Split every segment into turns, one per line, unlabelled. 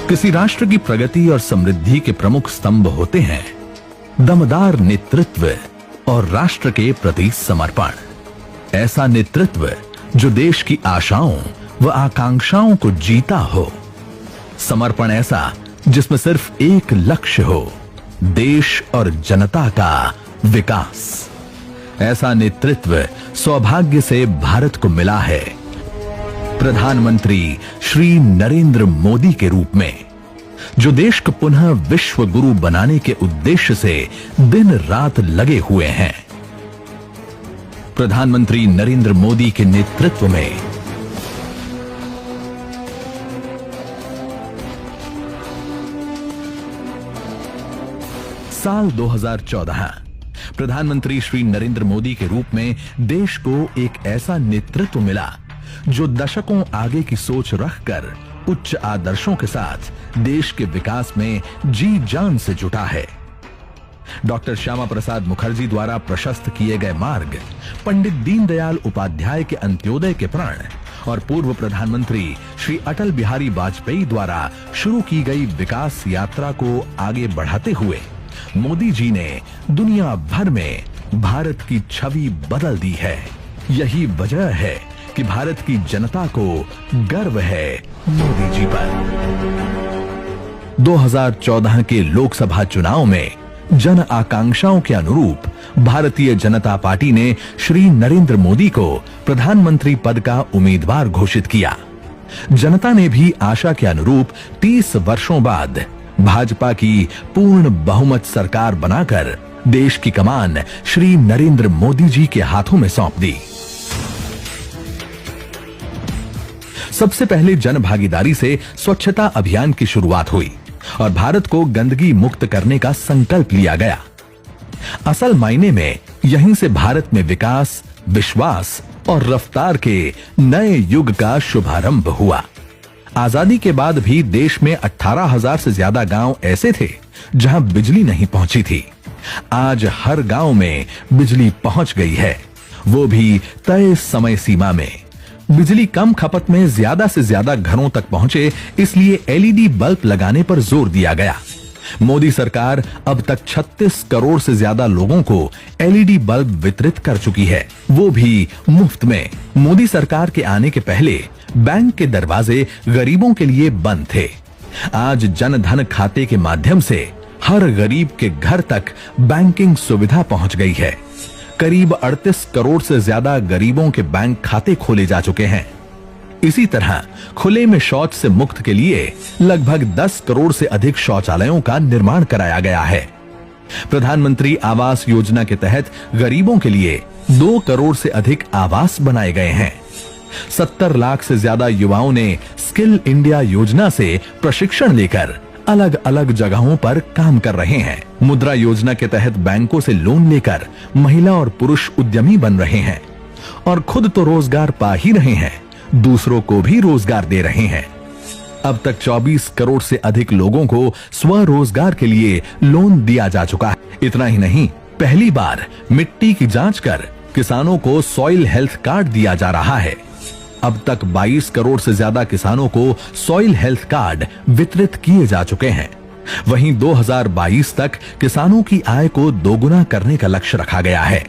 किसी राष्ट्र की प्रगति और समृद्धि के प्रमुख स्तंभ होते हैं दमदार नेतृत्व और राष्ट्र के प्रति समर्पण। ऐसा नेतृत्व जो देश की आशाओं व आकांक्षाओं को जीता हो। समर्पण ऐसा जिसमें सिर्फ एक लक्ष्य हो, देश और जनता का विकास। ऐसा नेतृत्व सौभाग्य से भारत को मिला है प्रधानमंत्री श्री नरेंद्र मोदी के रूप में, जो देश को पुनः विश्व गुरु बनाने के उद्देश्य से दिन रात लगे हुए हैं। प्रधानमंत्री नरेंद्र मोदी के नेतृत्व में साल 2014 प्रधानमंत्री श्री नरेंद्र मोदी के रूप में देश को एक ऐसा नेतृत्व मिला जो दशकों आगे की सोच रखकर उच्च आदर्शों के साथ देश के विकास में जी जान से जुटा है। डॉक्टर श्यामा प्रसाद मुखर्जी द्वारा प्रशस्त किए गए मार्ग, पंडित दीनदयाल उपाध्याय के अंत्योदय के प्रण और पूर्व प्रधानमंत्री श्री अटल बिहारी वाजपेयी द्वारा शुरू की गई विकास यात्रा को आगे बढ़ाते हुए मोदी जी ने दुनिया भर में भारत की छवि बदल दी है। यही वजह है कि भारत की जनता को गर्व है मोदी जी पर। 2014 के लोकसभा चुनाव में जन आकांक्षाओं के अनुरूप भारतीय जनता पार्टी ने श्री नरेंद्र मोदी को प्रधानमंत्री पद का उम्मीदवार घोषित किया। जनता ने भी आशा के अनुरूप 30 वर्षों बाद भाजपा की पूर्ण बहुमत सरकार बनाकर देश की कमान श्री नरेंद्र मोदी जी के हाथों में सौंप दी। सबसे पहले जन भागीदारी से स्वच्छता अभियान की शुरुआत हुई और भारत को गंदगी मुक्त करने का संकल्प लिया गया। असल मायने में यहीं से भारत में विकास, विश्वास और रफ्तार के नए युग का शुभारंभ हुआ। आजादी के बाद भी देश में 18,000 से ज्यादा गांव ऐसे थे जहां बिजली नहीं पहुंची थी। आज हर गांव में बिजली पहुंच गई है, वो भी तय समय सीमा में। बिजली कम खपत में ज्यादा से ज्यादा घरों तक पहुंचे, इसलिए एलईडी बल्ब लगाने पर जोर दिया गया। मोदी सरकार अब तक 36 करोड़ से ज्यादा लोगों को एलईडी बल्ब वितरित कर चुकी है, वो भी मुफ्त में। मोदी सरकार के आने के पहले बैंक के दरवाजे गरीबों के लिए बंद थे। आज जन धन खाते के माध्यम से हर गरीब के घर तक बैंकिंग सुविधा पहुंच गई है। करीब 38 करोड़ से ज्यादा गरीबों के बैंक खाते खोले जा चुके हैं। इसी तरह खुले में शौच से मुक्त के लिए लगभग 10 करोड़ से अधिक शौचालयों का निर्माण कराया गया है। प्रधानमंत्री आवास योजना के तहत गरीबों के लिए 2 करोड़ से अधिक आवास बनाए गए हैं। 70 लाख से ज्यादा युवाओं ने स्किल इंडिया योजना से प्रशिक्षण लेकर अलग अलग जगहों पर काम कर रहे हैं। मुद्रा योजना के तहत बैंकों से लोन लेकर महिला और पुरुष उद्यमी बन रहे हैं और खुद तो रोजगार पा ही रहे हैं, दूसरों को भी रोजगार दे रहे हैं। अब तक 24 करोड़ से अधिक लोगों को स्वरोजगार के लिए लोन दिया जा चुका है। इतना ही नहीं, पहली बार मिट्टी की जांच कर किसानों को सॉइल हेल्थ कार्ड दिया जा रहा है। अब तक 22 करोड़ से ज्यादा किसानों को सॉइल हेल्थ कार्ड वितरित किए जा चुके हैं। वहीं 2022 तक किसानों की आय को दोगुना करने का लक्ष्य रखा गया है।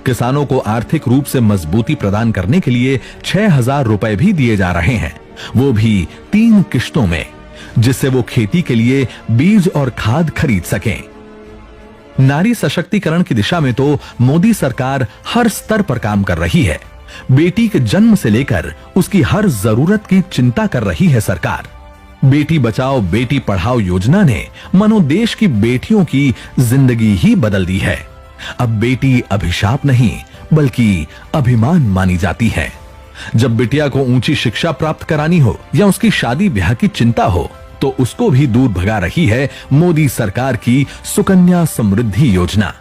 किसानों को आर्थिक रूप से मजबूती प्रदान करने के लिए 6,000 रुपए भी दिए जा रहे हैं, वो भी 3 किश्तों में, जिससे वो खेती के लिए बीज और खाद खरीद सकें। नारी सशक्तिकरण की दिशा में तो मोदी सरकार हर स्तर पर काम कर रही है। बेटी के जन्म से लेकर उसकी हर जरूरत की चिंता कर रही है सरकार। बेटी बचाओ बेटी पढ़ाओ योजना ने मानो देश की बेटियों की जिंदगी ही बदल दी है। अब बेटी अभिशाप नहीं बल्कि अभिमान मानी जाती है। जब बिटिया को ऊंची शिक्षा प्राप्त करानी हो या उसकी शादी ब्याह की चिंता हो तो उसको भी दूर भगा रही है मोदी सरकार की सुकन्या समृद्धि योजना।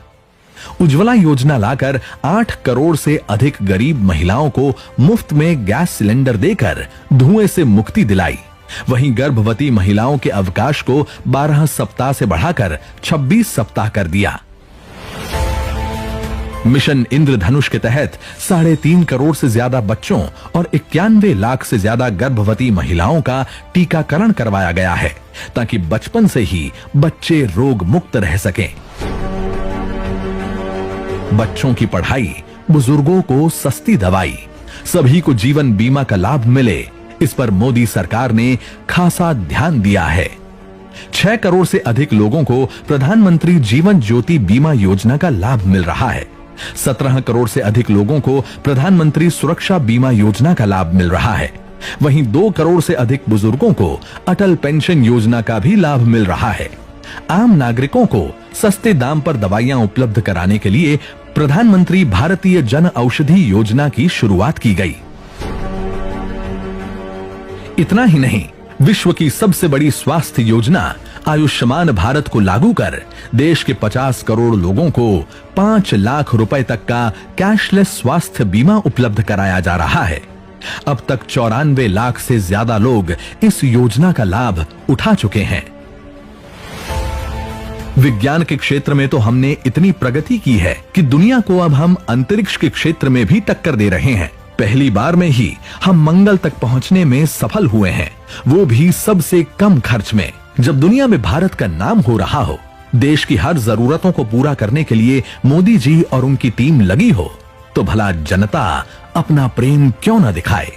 उज्ज्वला योजना लाकर 8 करोड़ से अधिक गरीब महिलाओं को मुफ्त में गैस सिलेंडर देकर धुएं से मुक्ति दिलाई। वहीं गर्भवती महिलाओं के अवकाश को 12 सप्ताह से बढ़ाकर 26 सप्ताह कर दिया। मिशन इंद्रधनुष के तहत 3.5 करोड़ से ज्यादा बच्चों और 91 लाख से ज्यादा गर्भवती महिलाओं का टीकाकरण करवाया गया है, ताकि बचपन से ही बच्चे रोग मुक्त रह सकें। बच्चों की पढ़ाई, बुजुर्गों को सस्ती दवाई, सभी को जीवन बीमा का लाभ मिले, इस पर मोदी सरकार ने खासा ध्यान दिया है। 6 करोड़ से अधिक लोगों को प्रधानमंत्री जीवन ज्योति बीमा योजना का लाभ मिल रहा है। 17 करोड़ से अधिक लोगों को प्रधानमंत्री सुरक्षा बीमा योजना का लाभ मिल रहा है। वहीं 2 करोड़ से अधिक बुजुर्गों को अटल पेंशन योजना का भी लाभ मिल रहा है। आम नागरिकों को सस्ते दाम पर दवाइयां उपलब्ध कराने के लिए प्रधानमंत्री भारतीय जन औषधि योजना की शुरुआत की गई। इतना ही नहीं, विश्व की सबसे बड़ी स्वास्थ्य योजना आयुष्मान भारत को लागू कर देश के 50 करोड़ लोगों को 5 लाख रुपए तक का कैशलेस स्वास्थ्य बीमा उपलब्ध कराया जा रहा है। अब तक 94 लाख से ज्यादा लोग इस योजना का लाभ उठा चुके हैं। विज्ञान के क्षेत्र में तो हमने इतनी प्रगति की है कि दुनिया को अब हम अंतरिक्ष के क्षेत्र में भी टक्कर दे रहे हैं। पहली बार में ही हम मंगल तक पहुंचने में सफल हुए हैं, वो भी सबसे कम खर्च में। जब दुनिया में भारत का नाम हो रहा हो, देश की हर जरूरतों को पूरा करने के लिए मोदी जी और उनकी टीम लगी हो, तो भला जनता अपना प्रेम क्यों न दिखाए।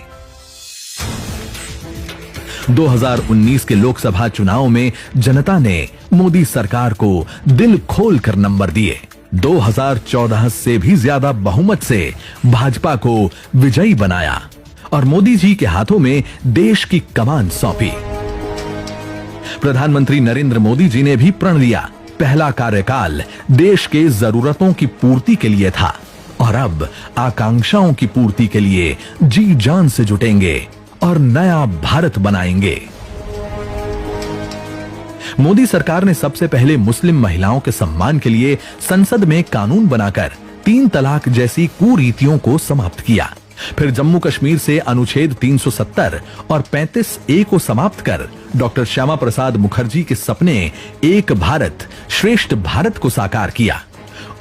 2019 के लोकसभा चुनाव में जनता ने मोदी सरकार को दिल खोल कर नंबर दिए। 2014 से भी ज्यादा बहुमत से भाजपा को विजयी बनाया और मोदी जी के हाथों में देश की कमान सौंपी। प्रधानमंत्री नरेंद्र मोदी जी ने भी प्रण लिया, पहला कार्यकाल देश के जरूरतों की पूर्ति के लिए था और अब आकांक्षाओं की पूर्ति के लिए जी जान से जुटेंगे और नया भारत बनाएंगे। मोदी सरकार ने सबसे पहले मुस्लिम महिलाओं के सम्मान के लिए संसद में कानून बनाकर 3 तलाक जैसी कुरीतियों को समाप्त किया। फिर जम्मू कश्मीर से अनुच्छेद 370 और 35A को समाप्त कर डॉक्टर श्यामा प्रसाद मुखर्जी के सपने एक भारत श्रेष्ठ भारत को साकार किया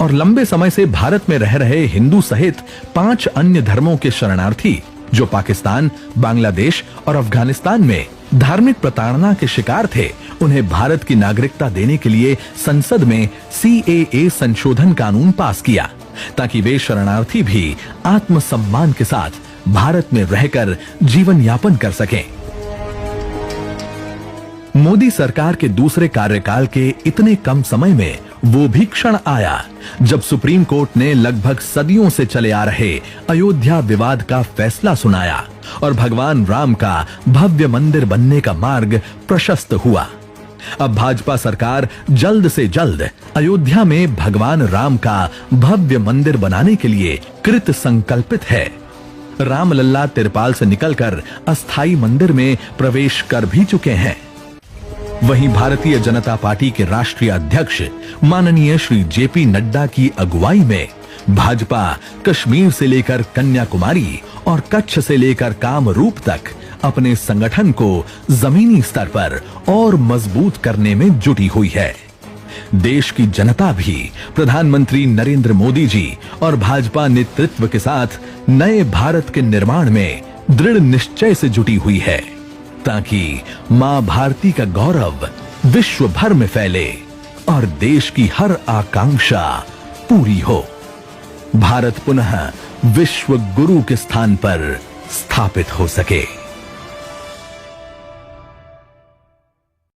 और लंबे समय से भारत में रह रहे हिंदू सहित 5 अन्य धर्मों के शरणार्थी जो पाकिस्तान, बांग्लादेश और अफगानिस्तान में धार्मिक प्रताड़ना के शिकार थे, उन्हें भारत की नागरिकता देने के लिए संसद में CAA संशोधन कानून पास किया, ताकि वे शरणार्थी भी आत्मसम्मान के साथ भारत में रहकर जीवन यापन कर सकें। मोदी सरकार के दूसरे कार्यकाल के इतने कम समय में वो भी क्षण आया जब सुप्रीम कोर्ट ने लगभग सदियों से चले आ रहे अयोध्या विवाद का फैसला सुनाया और भगवान राम का भव्य मंदिर बनने का मार्ग प्रशस्त हुआ। अब भाजपा सरकार जल्द से जल्द अयोध्या में भगवान राम का भव्य मंदिर बनाने के लिए कृत संकल्पित है। रामलल्ला तिरपाल से निकलकर अस्थायी मंदिर में प्रवेश कर भी चुके हैं। वहीं भारतीय जनता पार्टी के राष्ट्रीय अध्यक्ष माननीय श्री JP नड्डा की अगुवाई में भाजपा कश्मीर से लेकर कन्याकुमारी और कच्छ से लेकर कामरूप तक अपने संगठन को जमीनी स्तर पर और मजबूत करने में जुटी हुई है। देश की जनता भी प्रधानमंत्री नरेंद्र मोदी जी और भाजपा नेतृत्व के साथ नए भारत के निर्माण में दृढ़ निश्चय से जुटी हुई है, ताकि मां भारती का गौरव विश्व भर में फैले और देश की हर आकांक्षा पूरी हो। भारत पुनः विश्व गुरु के स्थान पर स्थापित हो सके।